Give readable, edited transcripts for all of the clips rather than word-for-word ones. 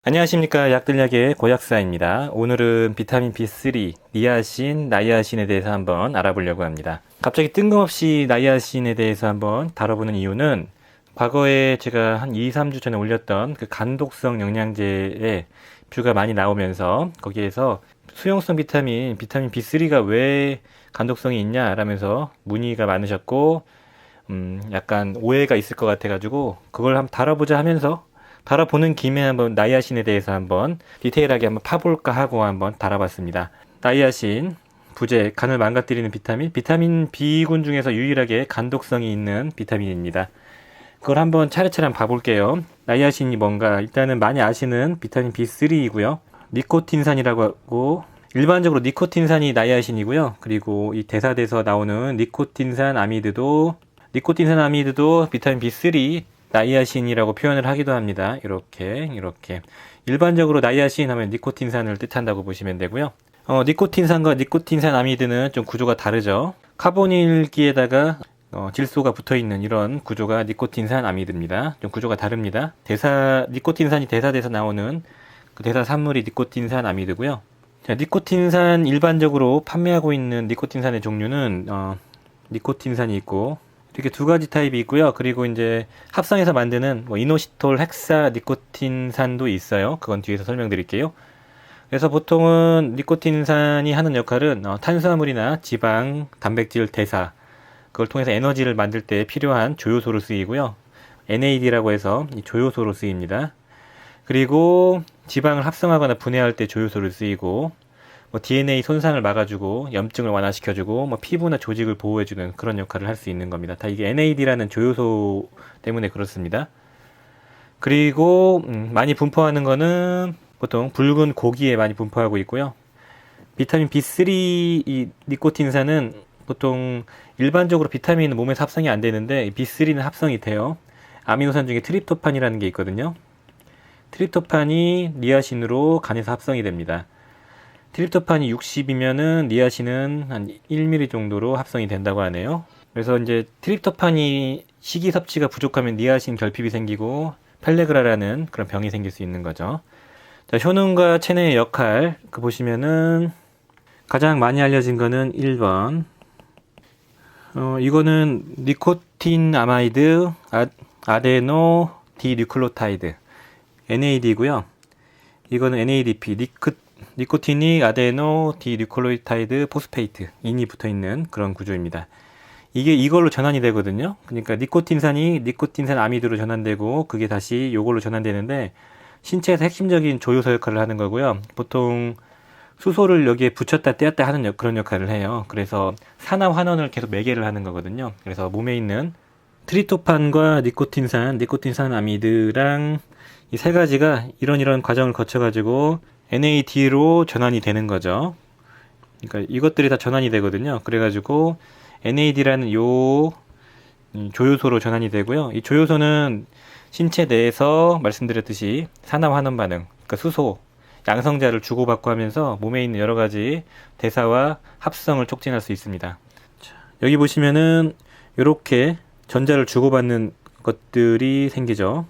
안녕하십니까. 약들약의 고약사입니다. 오늘은 비타민 B3, 니아신, 나이아신에 대해서 한번 알아보려고 합니다. 갑자기 뜬금없이 나이아신에 대해서 한번 다뤄보는 이유는 과거에 제가 한 2, 3주 전에 올렸던 그 간독성 영양제에 뷰가 많이 나오면서 거기에서 수용성 비타민 B3가 왜 간독성이 있냐 라면서 문의가 많으셨고 약간 오해가 있을 것 같아가지고 그걸 한번 다뤄보자 하면서 다뤄보는 김에 한번 나이아신에 대해서 한번 디테일하게 한번 파볼까 하고 한번 다뤄봤습니다. 나이아신, 부제, 간을 망가뜨리는 비타민 B군 중에서 유일하게 간독성이 있는 비타민입니다. 그걸 한번 차례차례 한번 봐볼게요. 나이아신이 뭔가 일단은 많이 아시는 비타민 B3이고요. 니코틴산이라고 하고 일반적으로 니코틴산이 나이아신이고요. 그리고 이 대사대에서 나오는 니코틴산 아미드도 비타민 B3 나이아신이라고 표현을 하기도 합니다. 이렇게 일반적으로 나이아신 하면 니코틴산을 뜻한다고 보시면 되고요. 니코틴산과 니코틴산 아미드는 좀 구조가 다르죠. 카보닐기에다가 질소가 붙어있는 이런 구조가 니코틴산 아미드입니다. 좀 구조가 다릅니다. 니코틴산이 대사돼서 나오는 그 대사 산물이 니코틴산 아미드고요. 자, 니코틴산 일반적으로 판매하고 있는 니코틴산의 종류는 니코틴산이 있고 이렇게 두 가지 타입이 있고요. 그리고 이제 합성해서 만드는 이노시톨 헥사 니코틴산도 있어요. 그건 뒤에서 설명드릴게요. 그래서 보통은 니코틴산이 하는 역할은 탄수화물이나 지방, 단백질 대사 그걸 통해서 에너지를 만들 때 필요한 조효소로 쓰이고요. NAD라고 해서 이 조효소로 쓰입니다. 그리고 지방을 합성하거나 분해할 때 조효소로 쓰이고 DNA 손상을 막아주고 염증을 완화시켜주고 피부나 조직을 보호해주는 그런 역할을 할 수 있는 겁니다. 다 이게 NAD라는 조효소 때문에 그렇습니다. 그리고 많이 분포하는 거는 보통 붉은 고기에 많이 분포하고 있고요. 비타민 B3 이 니코틴산은 보통 일반적으로 비타민은 몸에서 합성이 안 되는데 B3는 합성이 돼요. 아미노산 중에 트립토판이라는 게 있거든요. 트립토판이 니아신으로 간에서 합성이 됩니다. 트립토판이 60이면은 니아신은 한 1mg 정도로 합성이 된다고 하네요. 그래서 이제 트립토판이 식이 섭취가 부족하면 니아신 결핍이 생기고 펠레그라라는 그런 병이 생길 수 있는 거죠. 자, 효능과 체내의 역할 그 보시면은 가장 많이 알려진 거는 1번. 이거는 니코틴 아마이드 아데노 디뉴클로타이드 NAD고요. 이거는 NADP 니코티닉 아데노 디뉴클로타이드 포스페이트 인이 붙어있는 그런 구조입니다. 이게 이걸로 전환이 되거든요. 그러니까 니코틴산이 니코틴산 아미드로 전환되고 그게 다시 이걸로 전환되는데 신체에서 핵심적인 조효소 역할을 하는 거고요. 보통 수소를 여기에 붙였다 떼었다 하는 그런 역할을 해요. 그래서 산화 환원을 계속 매개를 하는 거거든요. 그래서 몸에 있는 트립토판과 니코틴산 아미드랑 이 세 가지가 이런 과정을 거쳐가지고 NAD로 전환이 되는 거죠. 그러니까 이것들이 다 전환이 되거든요. 그래가지고 NAD라는 요 조효소로 전환이 되고요. 이 조효소는 신체 내에서 말씀드렸듯이 산화 환원 반응, 그러니까 수소, 양성자를 주고받고 하면서 몸에 있는 여러 가지 대사와 합성을 촉진할 수 있습니다. 여기 보시면은 이렇게 전자를 주고받는 것들이 생기죠.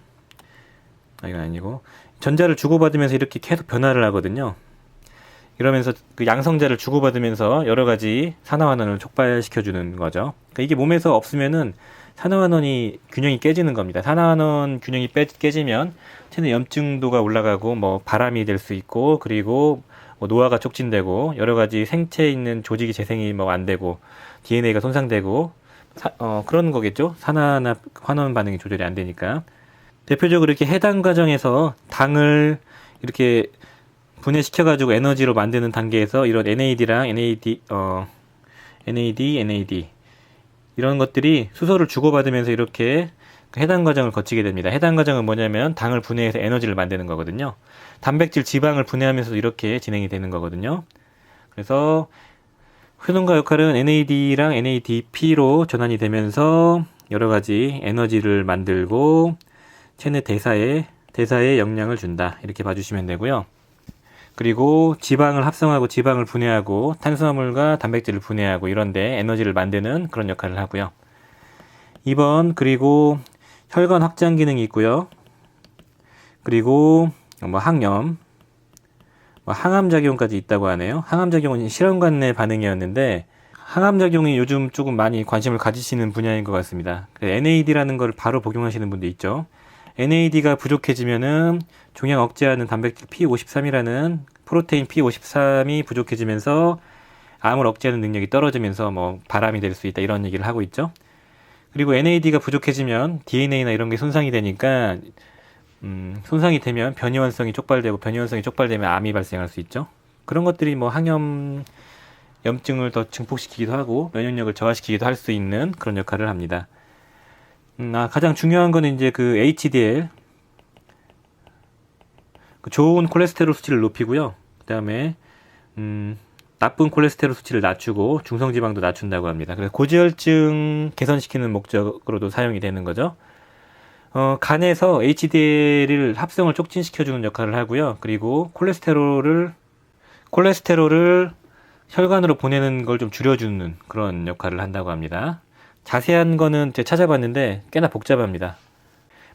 이건 아니고 전자를 주고받으면서 이렇게 계속 변화를 하거든요. 이러면서 그 양성자를 주고받으면서 여러 가지 산화환원을 촉발시켜주는 거죠. 그러니까 이게 몸에서 없으면은 산화환원이 균형이 깨지는 겁니다. 산화환원 균형이 깨지면 체내 염증도가 올라가고 바람이 될 수 있고 그리고 노화가 촉진되고 여러 가지 생체에 있는 조직이 재생이 안 되고 DNA가 손상되고 그런 거겠죠. 산화나 환원 반응이 조절이 안 되니까. 대표적으로 이렇게 해당 과정에서 당을 이렇게 분해시켜가지고 에너지로 만드는 단계에서 이런 NAD랑 NAD 이런 것들이 수소를 주고받으면서 이렇게 해당 과정을 거치게 됩니다. 해당 과정은 뭐냐면 당을 분해해서 에너지를 만드는 거거든요. 단백질, 지방을 분해하면서 이렇게 진행이 되는 거거든요. 그래서 효능과 역할은 NAD랑 NADP로 전환이 되면서 여러 가지 에너지를 만들고 체내 대사에 영향을 준다. 이렇게 봐주시면 되고요. 그리고 지방을 합성하고 지방을 분해하고 탄수화물과 단백질을 분해하고 이런데 에너지를 만드는 그런 역할을 하고요. 2번 그리고 혈관 확장 기능이 있고요. 그리고 뭐 항염, 뭐 항암작용까지 있다고 하네요. 항암작용은 실험관 내 반응이었는데 항암작용이 요즘 조금 많이 관심을 가지시는 분야인 것 같습니다. NAD라는 걸 바로 복용하시는 분도 있죠. NAD가 부족해지면은 종양 억제하는 단백질 P53이라는 프로테인 P53이 부족해지면서 암을 억제하는 능력이 떨어지면서 뭐 바람이 될 수 있다 이런 얘기를 하고 있죠. 그리고 NAD가 부족해지면 DNA나 이런 게 손상이 되니까 손상이 되면 변이원성이 촉발되고 변이원성이 촉발되면 암이 발생할 수 있죠. 그런 것들이 뭐 항염 염증을 더 증폭시키기도 하고 면역력을 저하시키기도 할 수 있는 그런 역할을 합니다. 가장 중요한 거는 이제 그 HDL, 그 좋은 콜레스테롤 수치를 높이고요. 그 다음에 나쁜 콜레스테롤 수치를 낮추고 중성지방도 낮춘다고 합니다. 그래서 고지혈증 개선시키는 목적으로도 사용이 되는 거죠. 간에서 HDL을 합성을 촉진시켜주는 역할을 하고요. 그리고 콜레스테롤을 혈관으로 보내는 걸 좀 줄여주는 그런 역할을 한다고 합니다. 자세한 거는 제가 찾아봤는데 꽤나 복잡합니다.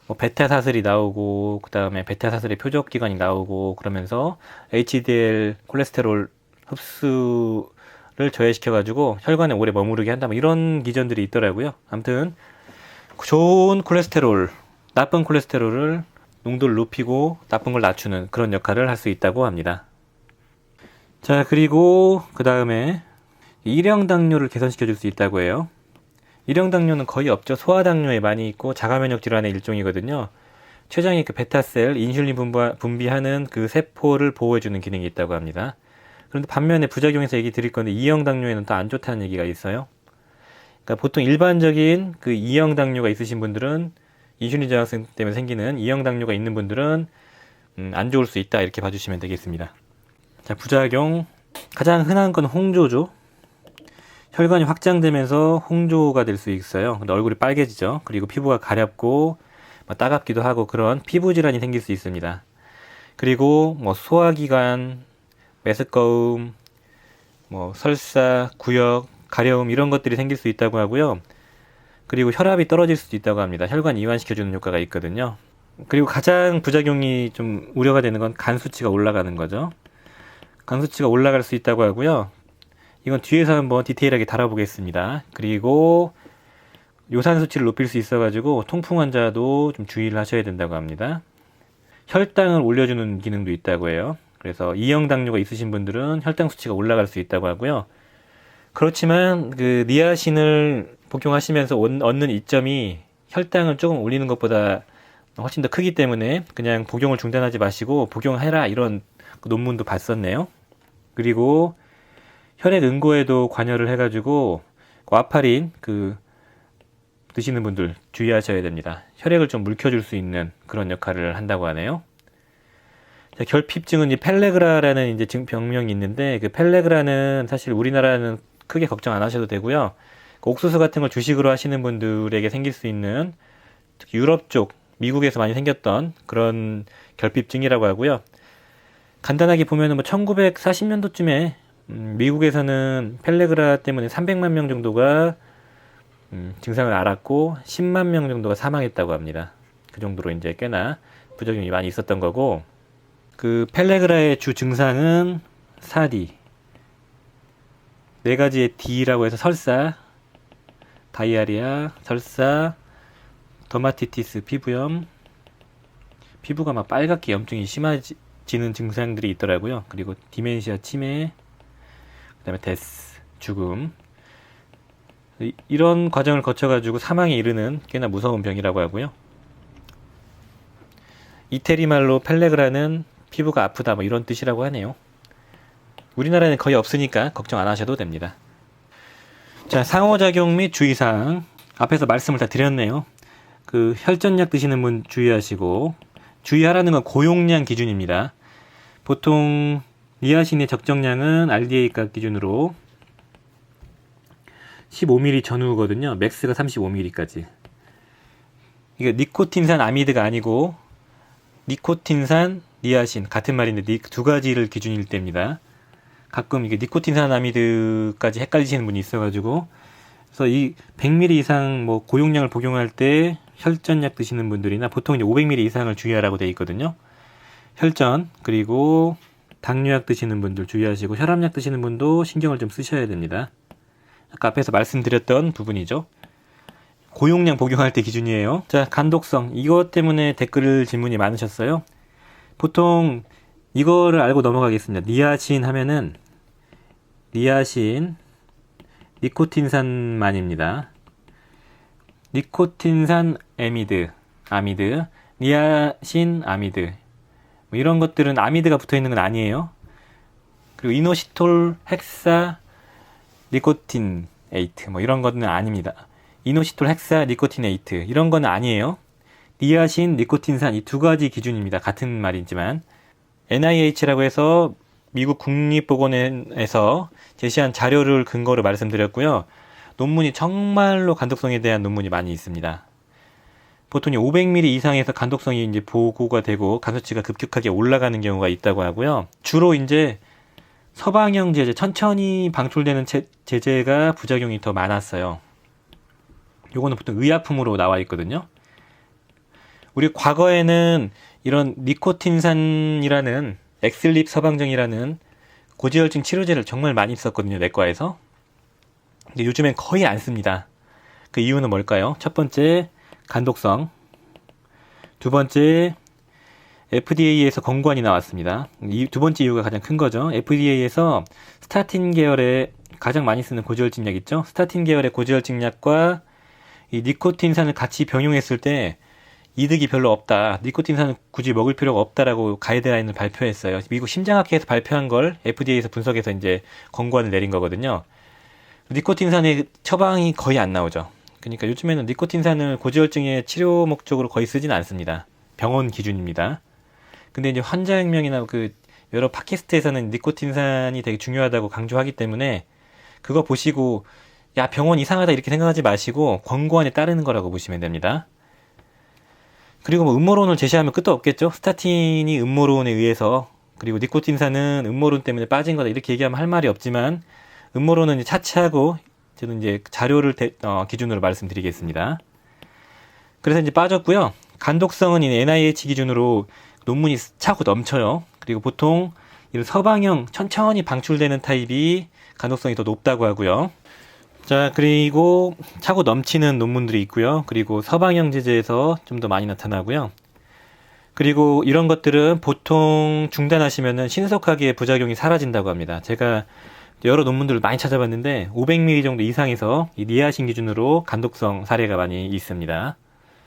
뭐 베타사슬이 나오고 그 다음에 베타사슬의 표적기관이 나오고 그러면서 HDL 콜레스테롤 흡수를 저해시켜가지고 혈관에 오래 머무르게 한다 뭐 이런 기전들이 있더라고요. 아무튼 좋은 콜레스테롤, 나쁜 콜레스테롤을 농도를 높이고 나쁜 걸 낮추는 그런 역할을 할 수 있다고 합니다. 자, 그리고 그 다음에 일형 당뇨를 개선시켜 줄 수 있다고 해요. 일형 당뇨는 거의 없죠. 소아당뇨에 많이 있고 자가면역 질환의 일종이거든요. 췌장의 그 베타셀, 인슐린 분비하는 그 세포를 보호해주는 기능이 있다고 합니다. 그런데 반면에 부작용에서 얘기 드릴 건데 이형 당뇨에는 또 안 좋다는 얘기가 있어요. 그러니까 보통 일반적인 그 이형 당뇨가 있으신 분들은 인슐린 저항성 때문에 생기는 이형 당뇨가 있는 분들은 안 좋을 수 있다 이렇게 봐주시면 되겠습니다. 자, 부작용 가장 흔한 건 홍조죠. 혈관이 확장되면서 홍조가 될 수 있어요. 근데 얼굴이 빨개지죠. 그리고 피부가 가렵고 따갑기도 하고 그런 피부 질환이 생길 수 있습니다. 그리고 뭐 소화기관, 메스꺼움, 뭐 설사, 구역, 가려움 이런 것들이 생길 수 있다고 하고요. 그리고 혈압이 떨어질 수도 있다고 합니다. 혈관 이완시켜주는 효과가 있거든요. 그리고 가장 부작용이 좀 우려가 되는 건 간 수치가 올라가는 거죠. 간 수치가 올라갈 수 있다고 하고요. 이건 뒤에서 한번 디테일하게 다뤄보겠습니다. 그리고 요산 수치를 높일 수 있어가지고 통풍 환자도 좀 주의를 하셔야 된다고 합니다. 혈당을 올려주는 기능도 있다고 해요. 그래서 이형 당뇨가 있으신 분들은 혈당 수치가 올라갈 수 있다고 하고요. 그렇지만 그 니아신을 복용하시면서 얻는 이점이 혈당을 조금 올리는 것보다 훨씬 더 크기 때문에 그냥 복용을 중단하지 마시고 복용해라 이런 논문도 봤었네요. 그리고 혈액 응고에도 관여를 해가지고 와파린 드시는 분들 주의하셔야 됩니다. 혈액을 좀 물켜줄 수 있는 그런 역할을 한다고 하네요. 자, 결핍증은 펠레그라라는 병명이 있는데 그 펠레그라는 사실 우리나라는 크게 걱정 안 하셔도 되고요. 옥수수 같은 걸 주식으로 하시는 분들에게 생길 수 있는 특히 유럽 쪽 미국에서 많이 생겼던 그런 결핍증이라고 하고요. 간단하게 보면은 1940년도쯤에 미국에서는 펠레그라 때문에 300만 명 정도가 증상을 앓았고 10만 명 정도가 사망했다고 합니다. 그 정도로 이제 꽤나 부작용이 많이 있었던 거고, 그 펠레그라의 주 증상은 사디, 네 가지의 D라고 해서 설사, 다이아리아, 설사, 더마티티스, 피부염, 피부가 막 빨갛게 염증이 심해지는 증상들이 있더라고요. 그리고 디멘시아, 치매, 그 다음에 데스, 죽음. 이런 과정을 거쳐가지고 사망에 이르는 꽤나 무서운 병이라고 하고요. 이태리말로 펠레그라는 피부가 아프다 뭐 이런 뜻이라고 하네요. 우리나라에는 거의 없으니까 걱정 안 하셔도 됩니다. 자, 상호작용 및 주의사항 앞에서 말씀을 다 드렸네요. 그 혈전약 드시는 분 주의하시고, 주의하라는 건 고용량 기준입니다. 보통 니아신의 적정량은 RDA값 기준으로 15ml 전후거든요. 맥스가 35ml까지. 이게 니코틴산 아미드가 아니고 니코틴산 니아신 같은 말인데 두 가지를 기준일 때입니다. 가끔 이게 니코틴산 아미드까지 헷갈리시는 분이 있어가지고, 그래서 이 100ml 이상 뭐 고용량을 복용할 때 혈전약 드시는 분들이나 보통 이제 500ml 이상을 주의하라고 되어 있거든요. 혈전, 그리고 당뇨약 드시는 분들 주의하시고 혈압약 드시는 분도 신경을 좀 쓰셔야 됩니다. 아까 앞에서 말씀드렸던 부분이죠. 고용량 복용할 때 기준이에요. 자, 간독성. 이것 때문에 댓글 질문이 많으셨어요. 보통 이거를 알고 넘어가겠습니다. 니아신 하면은 니아신, 니코틴산만입니다. 니코틴산 아미드, 니아신 아미드. 뭐 이런 것들은 아미드가 붙어 있는 건 아니에요. 그리고 이노시톨 헥사 니코틴에이트 뭐 이런 거는 아닙니다. 이노시톨 헥사 니코틴에이트 이런 건 아니에요. 니아신, 니코틴산 이 두 가지 기준입니다. 같은 말이지만 NIH라고 해서 미국 국립보건원에서 제시한 자료를 근거로 말씀드렸고요. 논문이 정말로 간독성에 대한 논문이 많이 있습니다. 보통 500ml 이상에서 간독성이 이제 보고가 되고 간수치가 급격하게 올라가는 경우가 있다고 하고요. 주로 이제 서방형 제제, 천천히 방출되는 제제가 부작용이 더 많았어요. 요거는 보통 의약품으로 나와 있거든요. 우리 과거에는 이런 니코틴산이라는 엑슬립 서방정이라는 고지혈증 치료제를 정말 많이 썼거든요, 내과에서. 근데 요즘엔 거의 안 씁니다. 그 이유는 뭘까요? 첫 번째, 간독성. 두 번째, FDA에서 권고안이 나왔습니다. 이 두 번째 이유가 가장 큰 거죠. FDA에서 스타틴 계열의 가장 많이 쓰는 고지혈증 약 있죠? 스타틴 계열의 고지혈증 약과 이 니코틴산을 같이 병용했을 때 이득이 별로 없다. 니코틴산은 굳이 먹을 필요가 없다라고 가이드라인을 발표했어요. 미국 심장학회에서 발표한 걸 FDA에서 분석해서 이제 권고안을 내린 거거든요. 니코틴산의 처방이 거의 안 나오죠. 그러니까 요즘에는 니코틴산을 고지혈증의 치료 목적으로 거의 쓰지는 않습니다. 병원 기준입니다. 근데 이제 환자혁명이나 그 여러 팟캐스트에서는 니코틴산이 되게 중요하다고 강조하기 때문에 그거 보시고 야 병원 이상하다 이렇게 생각하지 마시고 권고안에 따르는 거라고 보시면 됩니다. 그리고 뭐 음모론을 제시하면 끝도 없겠죠. 스타틴이 음모론에 의해서 그리고 니코틴산은 음모론 때문에 빠진 거다 이렇게 얘기하면 할 말이 없지만 음모론은 이제 차치하고 저는 이제 자료를 기준으로 말씀드리겠습니다. 그래서 이제 빠졌고요. 간독성은 이 NIH 기준으로 논문이 차고 넘쳐요. 그리고 보통 이런 서방형 천천히 방출되는 타입이 간독성이 더 높다고 하고요. 자, 그리고 차고 넘치는 논문들이 있고요. 그리고 서방형 제제에서 좀 더 많이 나타나고요. 그리고 이런 것들은 보통 중단하시면은 신속하게 부작용이 사라진다고 합니다. 제가 여러 논문들을 많이 찾아봤는데 500ml 정도 이상에서 이 니아신 기준으로 간독성 사례가 많이 있습니다.